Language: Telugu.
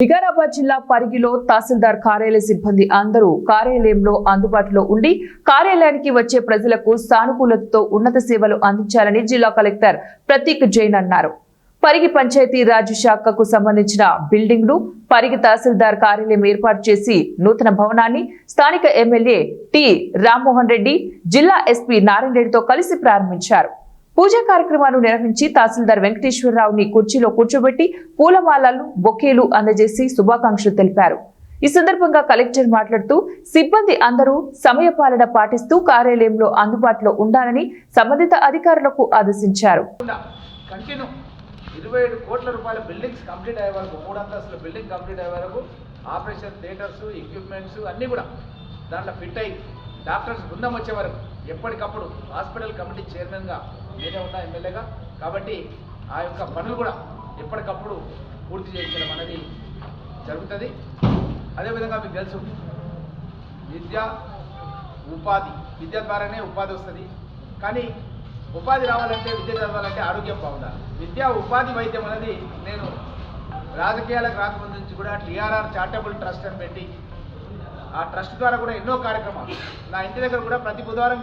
వికారాబాద్ జిల్లా పరిగిలో తహసీల్దార్ కార్యాలయ సిబ్బంది అందరూ కార్యాలయంలో అందుబాటులో ఉండి కార్యాలయానికి వచ్చే ప్రజలకు సానుకూలతతో ఉన్నత సేవలు అందించాలని జిల్లా కలెక్టర్ ప్రతీక్ జైన్ అన్నారు. పరిగి పంచాయతీ రాజ్ శాఖకు సంబంధించిన బిల్డింగ్ ను పరిగి తహసీల్దార్ కార్యాలయం ఏర్పాటు చేసి నూతన భవనాన్ని స్థానిక ఎమ్మెల్యే టి రామ్మోహన్ రెడ్డి, జిల్లా ఎస్పీ నారాయణ రెడ్డితో కలిసి ప్రారంభించారు. పూజా కార్యక్రమాలు నిర్వహించి తహసీల్దార్ వెంకటేశ్వరరావుని కుర్చీలో కూర్చోబెట్టి పూలమాలలు, బొకేలు అందజేసి శుభాకాంక్షలు తెలిపారు. ఈ సందర్భంగా కలెక్టర్ మాట్లాడుతూ సిబ్బంది అందరూ సమయపాలన పాటిస్తూ కార్యాలయంలో అందుబాటులో ఉండాలని సంబంధిత అధికారులకు ఆదేశించారు. 27 కోట్ల రూపాయల బిల్డింగ్స్ కంప్లీట్ అయ్యే వరకు, 3 అంతస్తుల బిల్డింగ్ కంప్లీట్ అయ్యే వరకు ఆపరేషన్ థియేటర్స్, ఎక్విప్మెంట్స్ అన్నీ కూడా దాంట్లో ఫిట్ అయ్యి డాక్టర్స్ బృందం వచ్చే వరకు ఎప్పటికప్పుడు హాస్పిటల్ కమిటీ చైర్మన్గా నేనే ఉన్నా, ఎమ్మెల్యేగా. కాబట్టి ఆ యొక్క పనులు కూడా ఎప్పటికప్పుడు పూర్తి చేయించడం అనేది జరుగుతుంది. అదేవిధంగా మీకు తెలుసు, విద్య ద్వారానే ఉపాధి వస్తుంది. కానీ ఉపాధి రావాలంటే, విద్య చదవాలంటే ఆరోగ్యం బాగుండాలి. విద్య, ఉపాధి, వైద్యం అనేది నేను రాజకీయాలకు రాకముందు నుంచి కూడా టీఆర్ఆర్ చారిటబుల్ ట్రస్ట్ అని పెట్టి ఆ ట్రస్ట్ ద్వారా కూడా ఎన్నో కార్యక్రమాలు, నా ఇంటి దగ్గర కూడా ప్రతి బుధవారం